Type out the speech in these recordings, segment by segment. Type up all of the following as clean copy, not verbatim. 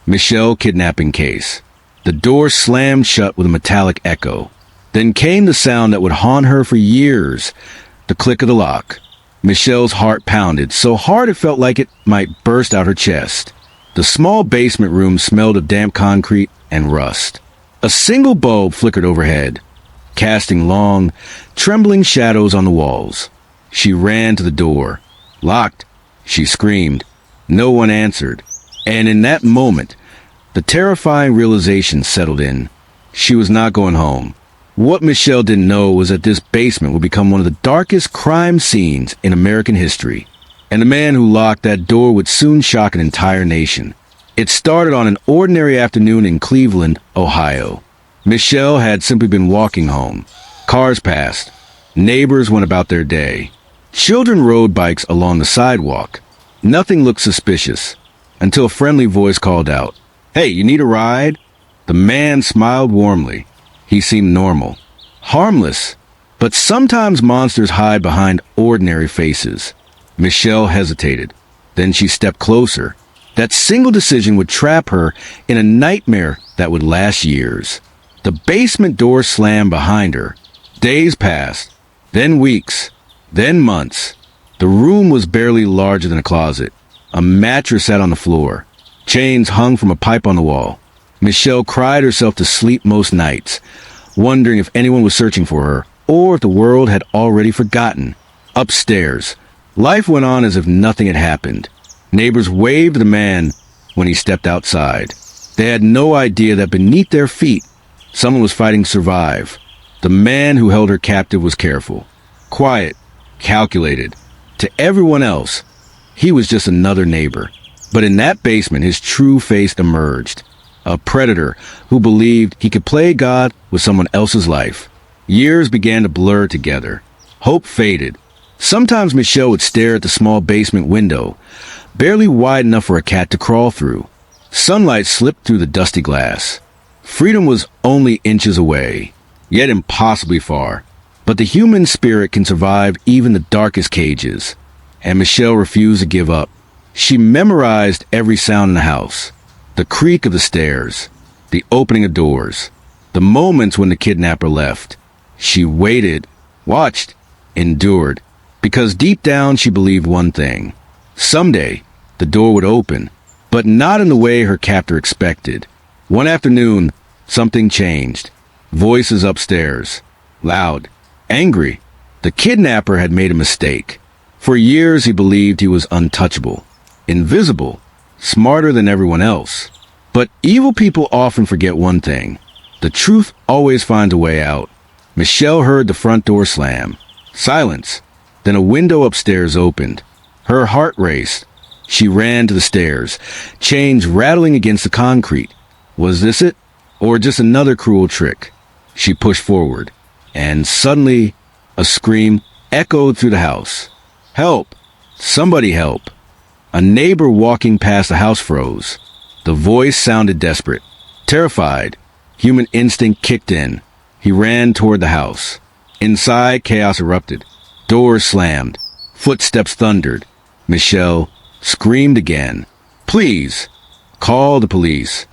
Michelle kidnapping case. The door slammed shut with a metallic echo. Then came the sound that would haunt her for years, the click of the lock. Michelle's heart pounded, so hard it felt like it might burst out her chest. The small basement room smelled of damp concrete and rust. A single bulb flickered overhead, casting long, trembling shadows on the walls. She ran to the door. Locked, she screamed. No one answered. And in that moment, the terrifying realization settled in. She was not going home. What Michelle didn't know was that this basement would become one of the darkest crime scenes in American history. And the man who locked that door would soon shock an entire nation. It started on an ordinary afternoon in Cleveland, Ohio. Michelle had simply been walking home. Cars passed. Neighbors went about their day. Children rode bikes along the sidewalk. Nothing looked suspicious, until a friendly voice called out, "Hey, you need a ride?" The man smiled warmly. He seemed normal, harmless, but sometimes monsters hide behind ordinary faces. Michelle hesitated. Then she stepped closer. That single decision would trap her in a nightmare that would last years. The basement door slammed behind her. Days passed, then weeks, then months. The room was barely larger than a closet. A mattress sat on the floor. Chains hung from a pipe on the wall. Michelle cried herself to sleep most nights, wondering if anyone was searching for her, or if the world had already forgotten. Upstairs, life went on as if nothing had happened. Neighbors waved to the man when he stepped outside. They had no idea that beneath their feet, someone was fighting to survive. The man who held her captive was careful, quiet, calculated. To everyone else, he was just another neighbor. But in that basement, his true face emerged. A predator who believed he could play God with someone else's life. Years began to blur together. Hope faded. Sometimes Michelle would stare at the small basement window, barely wide enough for a cat to crawl through. Sunlight slipped through the dusty glass. Freedom was only inches away, yet impossibly far. But the human spirit can survive even the darkest cages. And Michelle refused to give up. She memorized every sound in the house. The creak of the stairs, the opening of doors, the moments when the kidnapper left. She waited, watched, endured, because deep down she believed one thing. Someday, the door would open, but not in the way her captor expected. One afternoon, something changed. Voices upstairs, loud, angry. The kidnapper had made a mistake. For years he believed he was untouchable, invisible, smarter than everyone else. But evil people often forget one thing. The truth always finds a way out. Michelle heard the front door slam. Silence. Then a window upstairs opened. Her heart raced. She ran to the stairs, chains rattling against the concrete. Was this it? Or just another cruel trick? She pushed forward, and suddenly a scream echoed through the house. Help! Somebody help! A neighbor walking past the house froze. The voice sounded desperate. Terrified, human instinct kicked in. He ran toward the house. Inside, chaos erupted. Doors slammed. Footsteps thundered. Michelle screamed again. Please, call the police.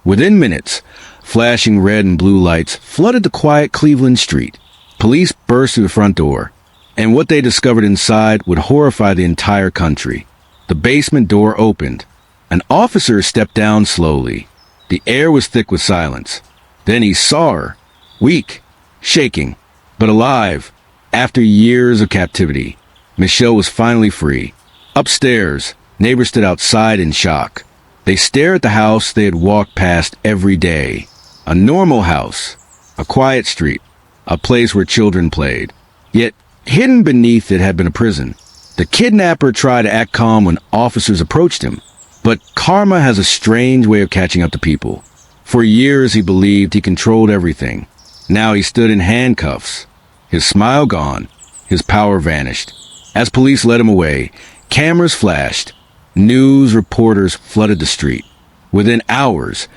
Within minutes, flashing red and blue lights flooded the quiet Cleveland street. Police burst through the front door, and what they discovered inside would horrify the entire country. The basement door opened. An officer stepped down slowly. The air was thick with silence. Then he saw her, weak, shaking, but alive. After years of captivity, Michelle was finally free. Upstairs, neighbors stood outside in shock. They stared at the house they had walked past every day. A normal house, a quiet street, a place where children played. Yet, hidden beneath it had been a prison. The kidnapper tried to act calm when officers approached him. But karma has a strange way of catching up to people. For years he believed he controlled everything. Now he stood in handcuffs. His smile gone, his power vanished. As police led him away, cameras flashed. News reporters flooded the street. Within hours,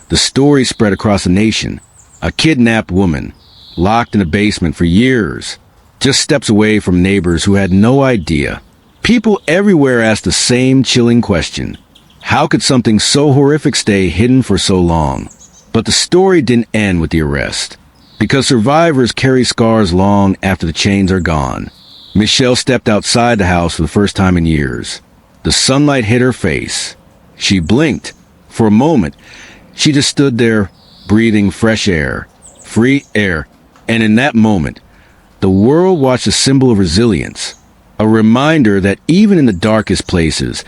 the story spread across the nation. A kidnapped woman, locked in a basement for years, just steps away from neighbors who had no idea. People everywhere asked the same chilling question. How could something so horrific stay hidden for so long? But the story didn't end with the arrest, because survivors carry scars long after the chains are gone. Michelle stepped outside the house for the first time in years. The sunlight hit her face. She blinked. For a moment, she just stood there, breathing fresh air, free air. And in that moment, the world watched a symbol of resilience, a reminder that even in the darkest places,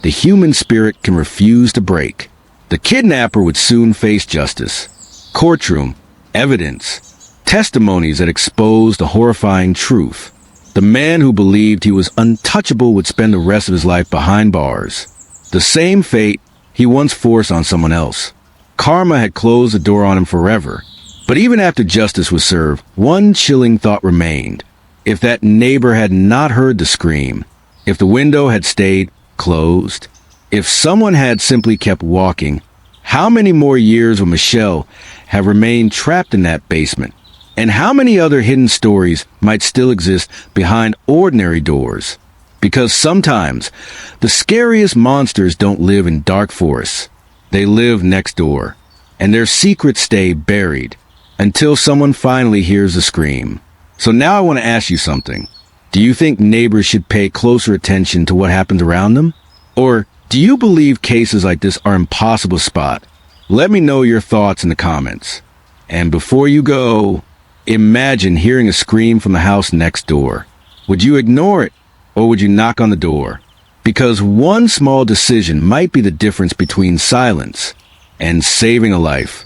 the human spirit can refuse to break. The kidnapper would soon face justice. Courtroom, evidence, testimonies that exposed the horrifying truth. The man who believed he was untouchable would spend the rest of his life behind bars. The same fate he once forced on someone else. Karma had closed the door on him forever. But even after justice was served, one chilling thought remained. If that neighbor had not heard the scream, if the window had stayed closed, if someone had simply kept walking, how many more years would Michelle have remained trapped in that basement? And how many other hidden stories might still exist behind ordinary doors? Because sometimes the scariest monsters don't live in dark forests. They live next door, and their secrets stay buried until someone finally hears the scream. So now I want to ask you something. Do you think neighbors should pay closer attention to what happens around them? Or do you believe cases like this are impossible to spot? Let me know your thoughts in the comments. And before you go, imagine hearing a scream from the house next door. Would you ignore it, or would you knock on the door? Because one small decision might be the difference between silence and saving a life.